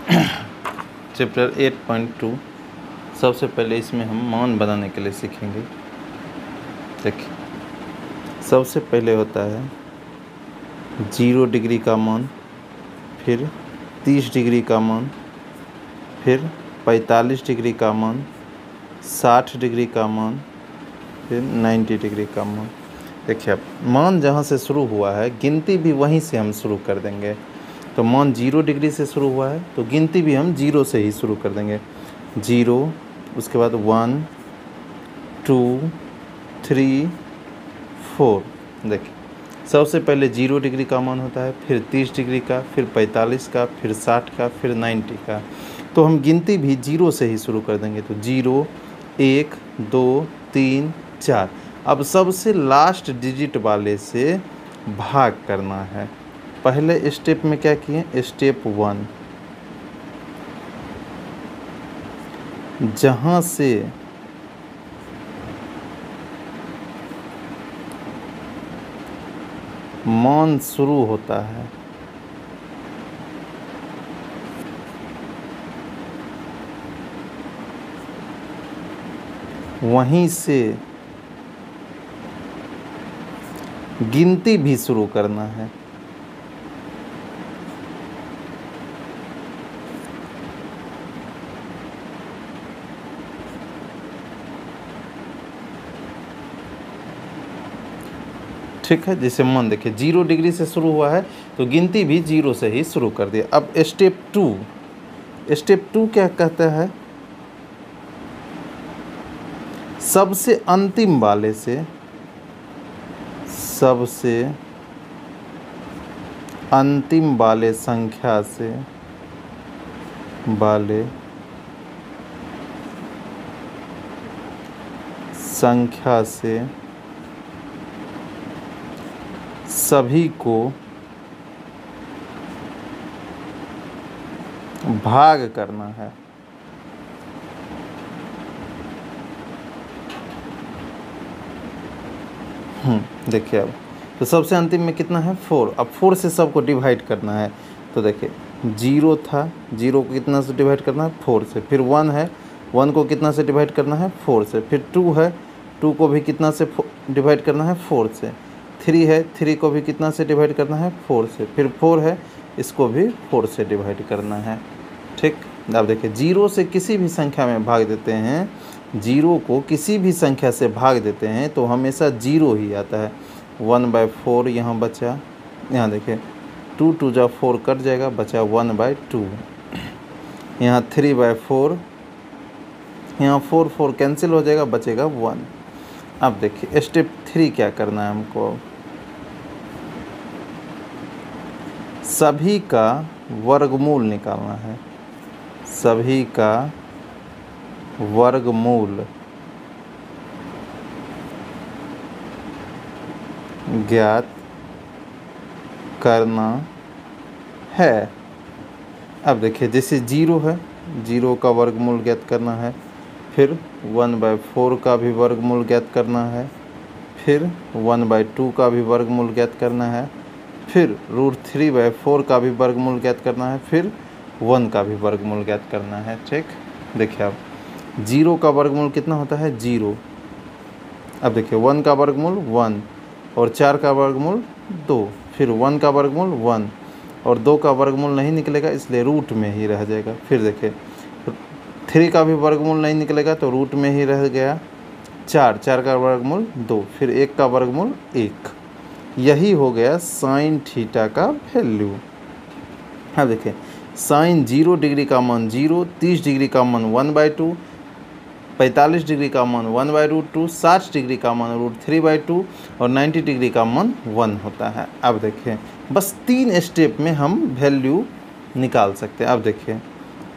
Chapter 8.2 सबसे पहले इसमें हम मान बनाने के लिए सीखेंगे। देखिए, सबसे पहले होता है 0 डिग्री का मान, फिर 30 डिग्री का मान, फिर 45 डिग्री का मान, 60 डिग्री का मान, फिर 90 डिग्री का मान। देखिए, अब मान जहाँ से शुरू हुआ है गिनती भी वहीं से हम शुरू कर देंगे। तो मान 0 डिग्री से शुरू हुआ है तो गिनती भी हम 0 से ही शुरू कर देंगे। 0, उसके बाद 1, 2, 3, 4। देखिए, सबसे पहले 0 डिग्री का मान होता है, फिर 30 डिग्री का, फिर 45 का, फिर 60 का, फिर 90 का। तो हम गिनती भी 0 से ही शुरू कर देंगे। तो 0, 1, 2, 3, 4। अब सबसे लास्ट डिजिट वाले से भाग करना है। पहले स्टेप में क्या किए? स्टेप 1, जहाँ से मान शुरू होता है वहीं से गिनती भी शुरू करना है। ठीक है, जैसे मान देखिए 0 डिग्री से शुरू हुआ है तो गिनती भी 0 से ही शुरू कर दिया। अब स्टेप 2 क्या कहता है? सबसे अंतिम वाले से संख्या से सभी को भाग करना है। देखिए, अब तो सबसे अंतिम में कितना है? 4। अब 4 से सबको डिवाइड करना है। तो देखिए, 0 था, 0 को कितना से डिवाइड करना है? 4 से। फिर 1 है, 1 को कितना से डिवाइड करना है? 4 से। फिर 2 है, 2 को भी कितना से डिवाइड करना है? 4 से। 3 है, 3 को भी कितना से डिवाइड करना है? 4 से। फिर 4 है, इसको भी 4 से डिवाइड करना है। ठीक, अब देखिए 0 से किसी भी संख्या में भाग देते हैं, 0 को किसी भी संख्या से भाग देते हैं तो हमेशा 0 ही आता है। 1/4 यहाँ बचा, यहाँ देखिए 2 2 जा 4 कट जाएगा, बचा 1/2। यहाँ 3/4, यहाँ 4 4 कैंसिल हो जाएगा, बचेगा 1। अब देखिए स्टेप 3 क्या करना है हमको? सभी का वर्गमूल निकालना है। सभी का वर्गमूल ज्ञात करना है। अब देखिए, जैसे 0 है, 0 का वर्गमूल ज्ञात करना है, फिर 1/4 का भी वर्गमूल ज्ञात करना है, फिर 1/2 का भी वर्गमूल ज्ञात करना है, फिर √3/4 का भी वर्गमूल ज्ञात करना है, फिर 1 का भी वर्गमूल ज्ञात करना है। ठीक, देखिए अब 0 का वर्गमूल कितना होता है? 0। अब देखिए 1 का वर्गमूल 1 और 4 का वर्गमूल 2, फिर 1 का वर्गमूल 1 और 2 का वर्गमूल नहीं निकलेगा, इसलिए रूट में ही रह जाएगा। फिर देखिए 3 का भी वर्गमूल नहीं निकलेगा तो रूट में ही रह गया। 4 का वर्गमूल 2, फिर 1 का वर्गमूल 1। यही हो गया साइन थीटा का वैल्यू। हाँ देखिए, साइन 0 डिग्री का मान 0, 30 डिग्री का मान 1/2, 45 डिग्री का मान 1/√2, 60 डिग्री का मान √3/2 और 90 डिग्री का मान 1 होता है। अब देखिए, बस 3 स्टेप में हम वैल्यू निकाल सकते हैं। अब देखिए,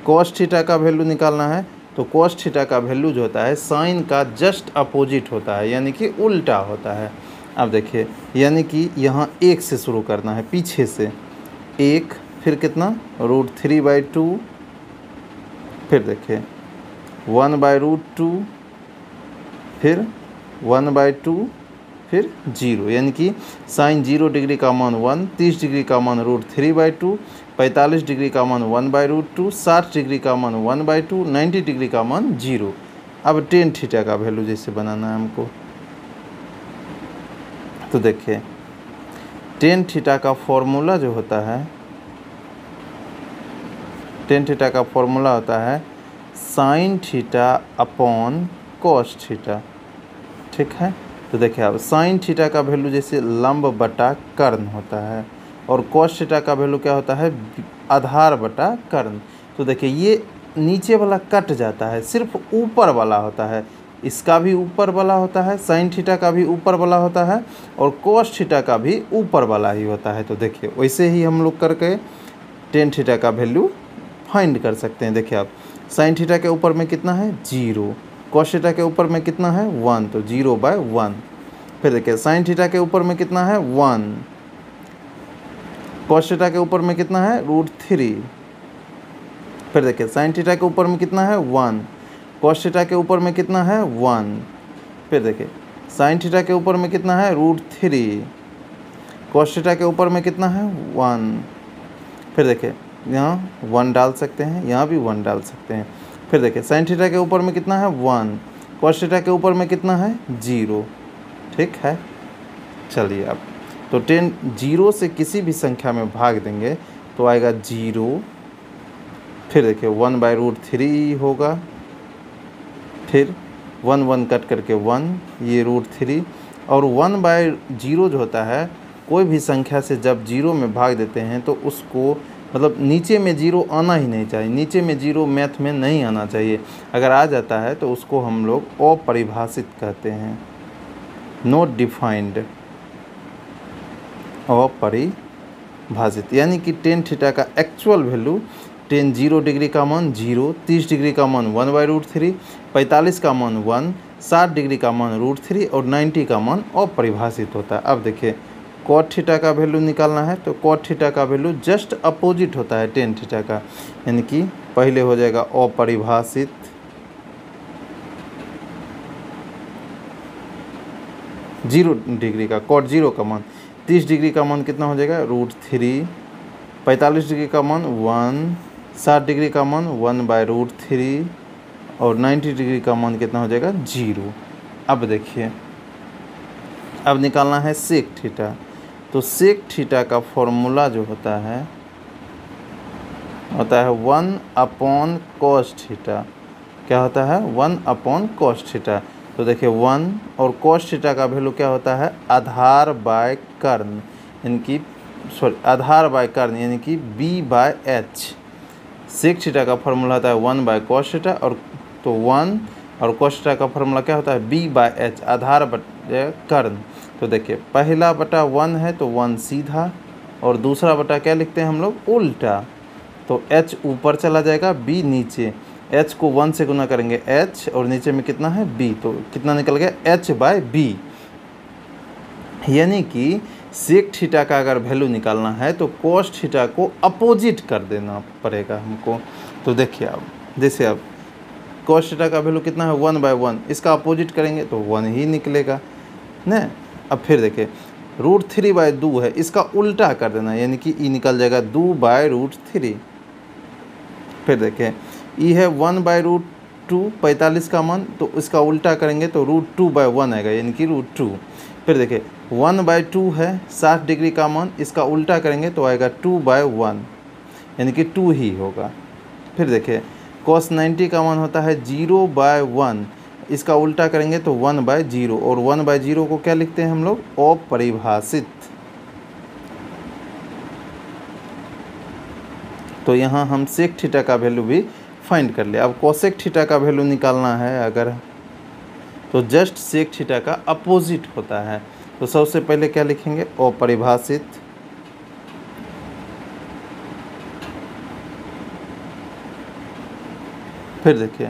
कॉस थीटा का वैल्यू निकालना है तो कॉस थीटा का वैल्यू जो होता है साइन का जस्ट अपोजिट होता है, यानी कि उल्टा होता है। अब देखिए, यानी कि यहाँ 1 से शुरू करना है, पीछे से 1, फिर कितना? √3/2, फिर देखिए 1/√2, फिर 1/2, फिर 0, यानी कि साइन 0 डिग्री का मान 1, 30 डिग्री का मान √3/2, 45 डिग्री का मान 1/√2, 60 डिग्री का मान 1/2, 90 डिग्री का मान 0। अब टेन थीटा का वैल्यू जैसे बनाना है हमको, तो देखिए टेन थीटा का फॉर्मूला जो होता है, टेन थीटा का फॉर्मूला होता है sine theta upon cos theta, ठीक है। तो देखिए अब साइन थीटा का वैल्यू जैसे लंब बटा कर्ण होता है, और कॉस थीटा का वैल्यू क्या होता है, आधार बटा कर्ण। तो देखिए ये नीचे वाला कट जाता है, सिर्फ ऊपर वाला होता है, इसका भी ऊपर वाला होता है, साइन थीटा का भी ऊपर वाला होता है, और कॉस थीटा का भी ऊपर वाला ही होता है। तो देखिए वैसे ही हम लोग करके टेन थीटा का वैल्यू फाइंड कर सकते हैं। देखिए आप साइन थीटा के ऊपर में कितना है 0, कॉस थीटा के ऊपर में कितना है 1, तो 0/1। फिर देखिए साइन थीटा के ऊपर में कितना है 1, कॉस थीटा के ऊपर में कितना है √3। फिर देखिए साइन थीटा के ऊपर में कितना है 1, कॉस थीटा के ऊपर में कितना है 1। फिर देखिए साइन थीटा के ऊपर में कितना है √3, कॉस थीटा के ऊपर में कितना है 1। फिर देखिए यहाँ 1 डाल सकते हैं, यहाँ भी 1 डाल सकते हैं। फिर देखिए साइन थीटा के ऊपर में कितना है 1, कॉस थीटा के ऊपर में कितना है 0, ठीक है। चलिए अब तो 0 से किसी भी संख्या में भाग देंगे तो आएगा 0। फिर देखिए 1/√3 होगा, फिर 1 1 कट करके 1, ये √3, और 1/0 जो होता है कोई भी संख्या से जब 0 में भाग देते हैं तो उसको मतलब नीचे में 0 आना ही नहीं चाहिए, नीचे में 0 मैथ में नहीं आना चाहिए। अगर आ जाता है तो उसको हम लोग अपरिभाषित कहते हैं, नॉट डिफाइंड, अपरिभाषित। यानी कि टेन थीटा का एक्चुअल वैल्यू 0 डिग्री का मान 0, 30 डिग्री का मान 1/√3, 45 का मान 1, 60 डिग्री का मान √3 और 90 का मान अपरिभाषित होता है। अब देखिए कॉट थीटा का वैल्यू निकालना है, तो कॉट थीटा का वैल्यू जस्ट अपोजिट होता है टेन थीटा का, यानी कि पहले हो जाएगा अपरिभाषित, 0 डिग्री का कॉट 0 का मान, 30 डिग्री का मान कितना हो जाएगा √3, 45 डिग्री का मान 1, 60 डिग्री का मान 1/√3 और 90 डिग्री का मान कितना हो जाएगा 0। अब देखिए अब निकालना है सेक थीटा, तो सेक थीटा का फॉर्मूला जो होता है 1 cos थीटा। क्या होता है 1 cos थीटा। तो देखिए 1 और cos थीटा का वैल्यू क्या होता है आधार बाय कर्ण, यानी कि आधार बाय कर्ण यानी कि b/h। सेक थीटा का फॉर्मूला होता है 1/cos थीटा, और तो 1 और cos थीटा का फॉर्मूला क्या होता है b/h, आधार बटा कर्ण। तो देखिए पहला बटा 1 है तो 1 सीधा, और दूसरा बटा क्या लिखते हैं हम लोग उल्टा। तो h ऊपर चला जाएगा, b नीचे, h को 1 से गुना करेंगे h, और नीचे में कितना है b, तो कितना निकल गया h/b। यानी कि सेक थीटा का अगर वैल्यू निकालना है तो कॉस थीटा को अपोजिट कर देना पड़ेगा हमको। तो देखिए अब जैसे अब कॉस थीटा का वैल्यू कितना है 1/1, इसका अपोजिट करेंगे तो 1 ही निकलेगा न। अब फिर देखिए √3/2 है, इसका उल्टा कर देना, यानी कि ई निकल जाएगा 2/√3। फिर देखिए ई है 1/√2, 45 का मान, तो इसका उल्टा करेंगे तो √2/1 आएगा, यानी कि √2। फिर देखिए 1/2 है 60 डिग्री का मान, इसका उल्टा करेंगे तो आएगा 2/1, यानी कि 2 ही होगा। फिर देखिए cos 90 का मान होता है 0/1, इसका उल्टा करेंगे तो 1/0, और 1/0 को क्या लिखते हैं हम लोग अपरिभाषित। तो यहाँ हम सेक थीटा का वैल्यू भी फाइंड कर लिया। अब कोसेक थीटा का वैल्यू निकालना है अगर, तो जस्ट सेक थीटा का अपोजिट होता है। तो सबसे पहले क्या लिखेंगे अपरिभाषित, फिर देखिए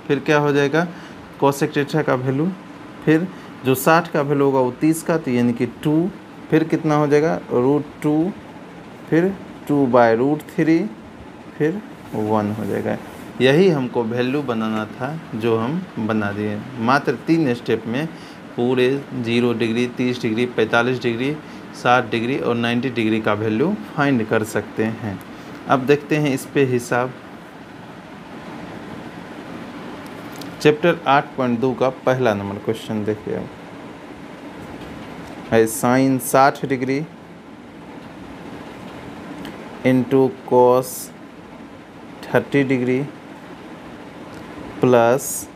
फिर क्या हो जाएगा कोसेक थीटा का वैल्यू, फिर जो 60 का वैल्यू होगा वो 30 का, तो यानी कि 2, फिर कितना हो जाएगा √2, फिर 2/√3, फिर 1 हो जाएगा। यही हमको वैल्यू बनाना था जो हम बना दिए, मात्र 3 स्टेप में पूरे 0 डिग्री, 30 डिग्री, 45 डिग्री, 60 डिग्री और 90 डिग्री का वैल्यू फाइंड कर सकते हैं। अब देखते हैं इस पे हिसाब। चैप्टर 8.2 का पहला नंबर क्वेश्चन देखिए, अब है sine 60 degree into cos 30 degree plus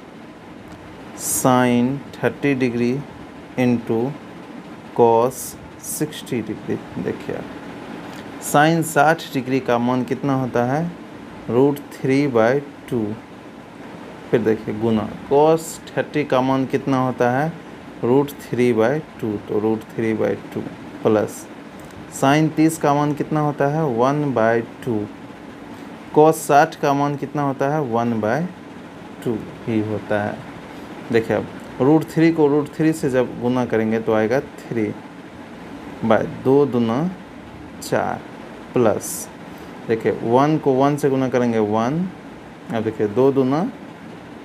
sine 30 degree into cos 60 degree. देखिए साइन 60 डिग्री का मान कितना होता है, √3/2। फिर देखिए गुना कॉस 30 का मान कितना होता है, √3/2, तो √3/2 प्लस साइन 30 का मान कितना होता है, 1/2। कॉस 60 का मान कितना होता है, 1/2 ही होता है। देखिए अब √3 को √3 से जब गुना करेंगे तो आएगा 3/2 दूना 4 प्लस देखिए 1 को 1 से गुना करेंगे 1। अब देखिए 2 दूना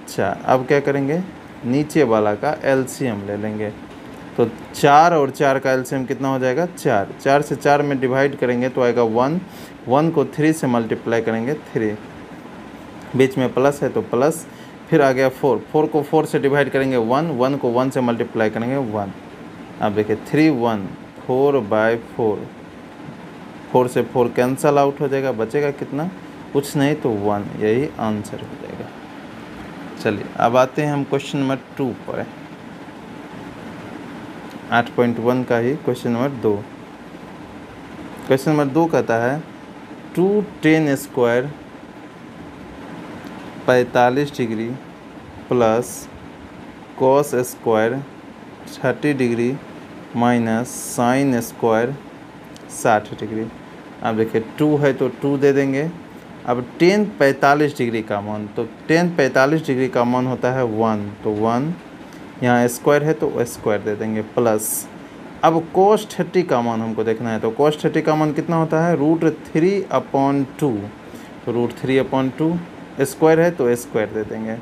4। अब क्या करेंगे, नीचे वाला का एलसीएम ले लेंगे, तो 4 और 4 का एलसीएम कितना हो जाएगा, 4। 4 से 4 में डिवाइड करेंगे तो आएगा 1। 1 को 3 से मल्टीप्लाई करेंगे 3, बीच में प्लस है तो प्लस। फिर आ गया 4। 4 को 4 से डिवाइड करेंगे 1। 1 को 1 से मल्टीप्लाई करेंगे 1। अब देखिए 3 1 4/4। 4 से 4 कैंसल आउट हो जाएगा, बचेगा कितना, कुछ नहीं तो 1। यही आंसर हो जाएगा। चलिए अब आते हैं हम क्वेश्चन नंबर 2 पर, 8.1 का ही क्वेश्चन नंबर 2। क्वेश्चन नंबर 2 कहता है 2 tan square 45 degree plus cos square 30 degree minus sine square 60 degree. अब देखिए 2 है तो 2 दे देंगे। अब tan 45 डिग्री का मान, तो tan 45 डिग्री का मान होता है 1, तो 1 यहाँ स्क्वायर है तो स्क्वायर दे देंगे प्लस। अब cos 30 का मान हमको देखना है, तो cos 30 का मान कितना होता है, √3/2, तो √3/2 स्क्वायर है तो स्क्वायर दे देंगे,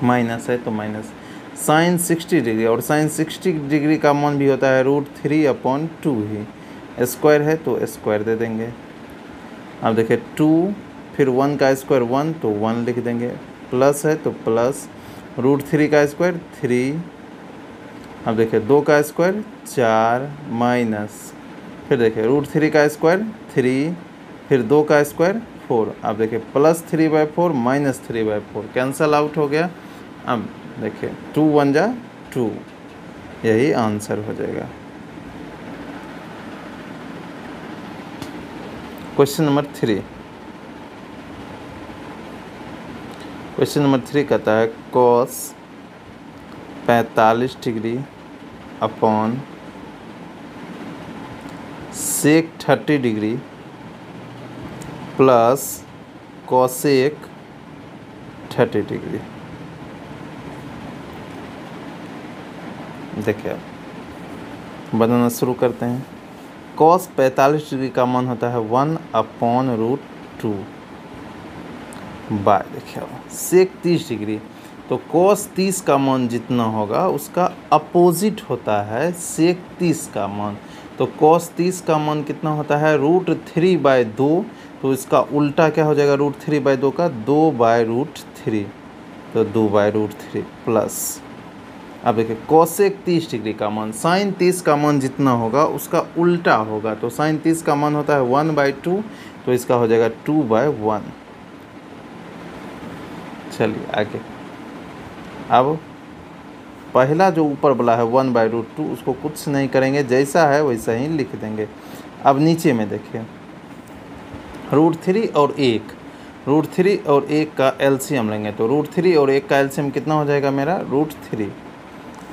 माइनस है तो माइनस। साइन 60 डिग्री, और साइन 60 डिग्री का मान भी होता है √3/2 ही, स्क्वायर है तो स्क्वायर दे देंगे। अब देखिए 2 फिर 1 का स्क्वायर 1, तो 1 लिख देंगे, प्लस है तो प्लस, √3 का स्क्वायर 3। अब देखिए 2 का स्क्वायर 4 माइनस, फिर देखिए √3 का स्क्वायर 3, फिर 2 का स्क्वायर 4। अब देखिए प्लस 3/4 माइनस 3/4 कैंसल आउट हो गया। अब देखिए 2 1 जा 2, यही आंसर हो जाएगा। Question number 3। क्वेश्चन नंबर 3 कहता है cos 45 degree upon sec 30 degree plus cosec 30 degree. देखिए अब बनाना शुरू करते हैं। कॉस 45 डिग्री का मान होता है 1/√2 बाय, देखिए अब सेक 30 डिग्री, तो कॉस 30 का मान जितना होगा उसका अपोजिट होता है सेक 30 का मान। तो कॉस 30 का मान कितना होता है, √3/2, तो इसका उल्टा क्या हो जाएगा, √3/2 का 2/√3, तो 2/√3 प्लस। अब देखिए कोसेक 30 डिग्री का मान, साइन 30 का मान जितना होगा उसका उल्टा होगा, तो साइन 30 का मान होता है 1/2, तो इसका हो जाएगा 2/1। चलिए आगे, अब पहला जो ऊपर वाला है 1/√2 उसको कुछ नहीं करेंगे, जैसा है वैसा ही लिख देंगे। अब नीचे में देखिए √3 और 1, √3 और 1 का एलसीएम लेंगे, तो √3 और 1 का एलसीएम कितना हो जाएगा मेरा, √3।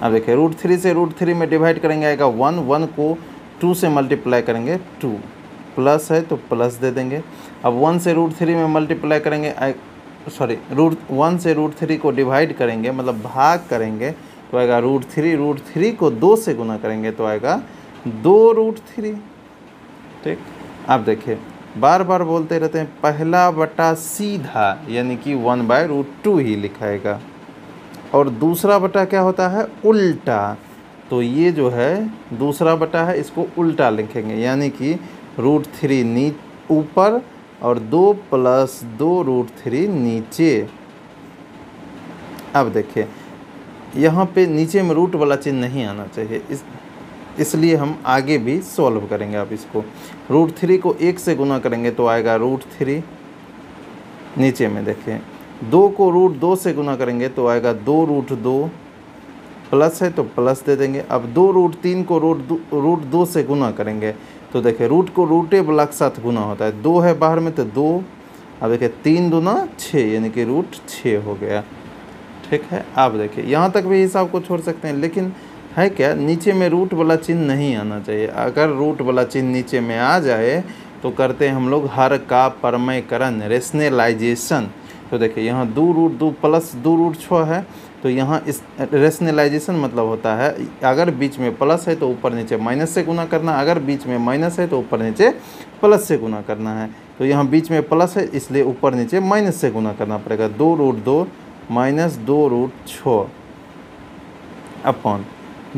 अब देखिए √3 से √3 में डिवाइड करेंगे आएगा 1, 1 को 2 से मल्टीप्लाई करेंगे 2, प्लस है तो प्लस दे देंगे। अब 1 से √3 में मल्टीप्लाई करेंगे, 1 से √3 को डिवाइड करेंगे मतलब भाग करेंगे तो आएगा √3, √3 को 2 से गुना करेंगे तो आएगा 2√3। ठीक, अब देखिए बार बार बोलते रहते हैं पहला बटा सीधा, यानी कि 1/√2 ही लिखाएगा। और दूसरा बटा क्या होता है, उल्टा। तो ये जो है दूसरा बटा है, इसको उल्टा लिखेंगे, यानी कि √3 ऊपर और 2 + 2 √3 नीचे। अब देखिए यहाँ पे नीचे में रूट वाला चिन्ह नहीं आना चाहिए, इसलिए हम आगे भी सॉल्व करेंगे। अब इसको √3 को 1 से गुना करेंगे तो आएगा √3। नीचे में देखें 2 को √2 से गुना करेंगे तो आएगा 2√2, प्लस है तो प्लस दे देंगे। अब 2√3 को √2 से गुना करेंगे तो देखिए रूट को रूटे वाला के साथ गुना होता है, 2 है बाहर में तो 2। अब देखिए 3 दूना 6 यानी कि √6 हो गया। ठीक है, आप देखिए यहाँ तक भी हिसाब को छोड़ सकते हैं, लेकिन है क्या, नीचे में रूट वाला चिन्ह नहीं आना चाहिए। अगर रूट वाला चिन्ह नीचे में आ जाए तो करते हैं हम लोग हर का परमयकरण, रेशनलाइजेशन। तो देखिए यहाँ 2√2 + 2√6 है, तो यहाँ इस रेशनलाइजेशन मतलब होता है अगर बीच में प्लस है तो ऊपर नीचे माइनस से गुना करना, अगर बीच में माइनस है तो ऊपर नीचे प्लस से गुना करना है। तो यहाँ बीच में प्लस है इसलिए ऊपर नीचे माइनस से गुना करना पड़ेगा। 2√2 - 2√6 अपॉन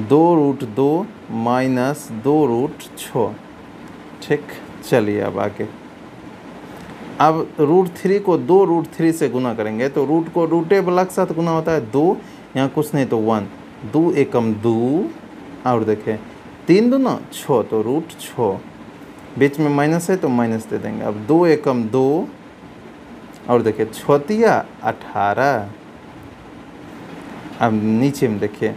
2√2 - 2√6। ठीक, चलिए अब आगे। अब √3 को 2√3 से गुना करेंगे तो रूट को रूटे वाला के साथ गुना होता है 2, यहाँ कुछ नहीं तो 1, 2 एकम 2 और देखें 3 दूना 6 तो √6, बीच में माइनस है तो माइनस दे देंगे। अब 2 एकम 2 और देखिए 6 तिया 18। अब नीचे में देखिए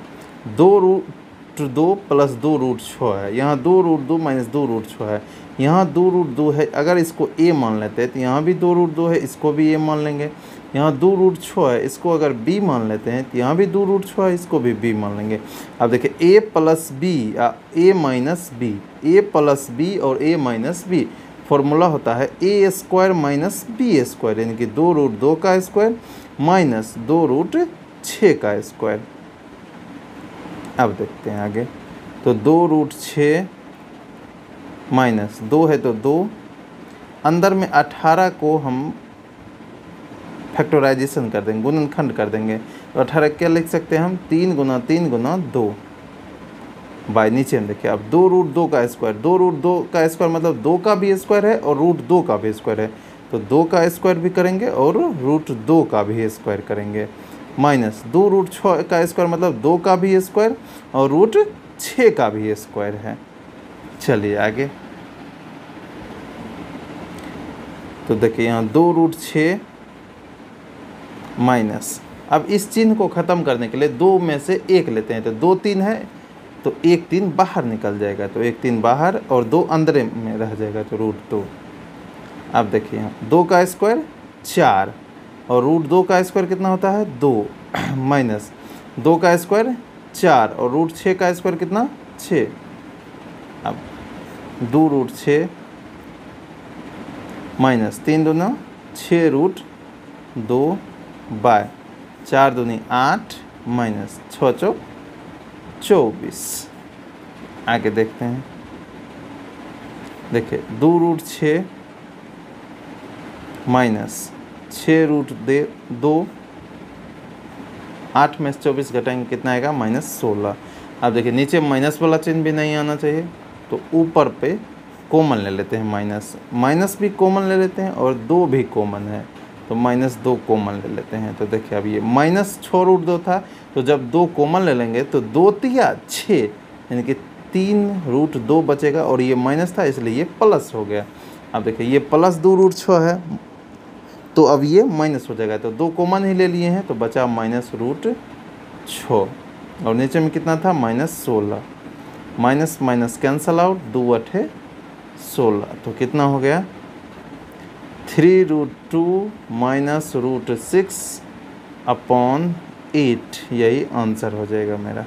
2√2 + 2√6 है, यहाँ 2√2 - 2√6 है, यहाँ 2√2 है। अगर इसको a मान लेते हैं तो यहाँ भी 2√2 है, इसको भी a मान लेंगे। यहाँ 2√6 है, इसको अगर b मान लेते हैं तो यहाँ भी 2√6 है, इसको भी b मान लेंगे। अब देखिए a + b a - b, a + b और a - b फॉर्मूला होता है a² - b², यानी कि 2√2 का स्क्वायर माइनस 2√6 का स्क्वायर। अब देखते हैं आगे, तो 2√6 माइनस 2 है तो 2, अंदर में 18 को हम फैक्टराइजेशन कर देंगे, गुणनखंड कर देंगे। तो 18 क्या लिख सकते हैं हम, 3 × 3 × 2 बाय नीचे में देखिए। अब 2√2 का स्क्वायर, 2√2 का स्क्वायर मतलब 2 का भी स्क्वायर है और √2 का भी स्क्वायर है, तो 2 का स्क्वायर भी करेंगे और √2 का भी स्क्वायर करेंगे, माइनस 2√6 का स्क्वायर मतलब 2 का भी स्क्वायर और √6 का भी स्क्वायर है। चलिए आगे, तो देखिए यहाँ 2√6 माइनस, अब इस चिन्ह को ख़त्म करने के लिए 2 में से 1 लेते हैं, तो 2 3 है तो 1 3 बाहर निकल जाएगा, तो 1 3 बाहर और 2 अंदर में रह जाएगा, तो √2। अब देखिए यहाँ 2 का स्क्वायर 4 और √2 का स्क्वायर कितना होता है 2, माइनस 2 का स्क्वायर 4 और √6 का स्क्वायर कितना 6। अब 2√6 माइनस 3 दूना 6√2 बाय 4 दूनी 8 माइनस 6 चौक 24। आगे देखते हैं, देखिए 2√6 माइनस 6√2, 8 में से 24 घटाएंगे कितना आएगा -16। अब देखिए नीचे माइनस वाला चिन्ह भी नहीं आना चाहिए, तो ऊपर पे कॉमन ले लेते हैं, माइनस भी कॉमन ले लेते हैं और 2 भी कॉमन है, तो -2 कॉमन ले लेते हैं। तो देखिए अब ये -6√2 था, तो जब 2 कॉमन ले लेंगे तो 2 तिया 6 यानी कि 3√2 बचेगा और ये माइनस था इसलिए ये प्लस हो गया। अब देखिए ये प्लस 2√6 है तो अब ये माइनस हो जाएगा, तो 2 कॉमन ही ले लिए हैं तो बचा -√6 और नीचे में कितना था -16, माइनस माइनस कैंसल आउट, 2 8 16, तो कितना हो गया 3√2 - √6 अपॉन 8, यही आंसर हो जाएगा मेरा।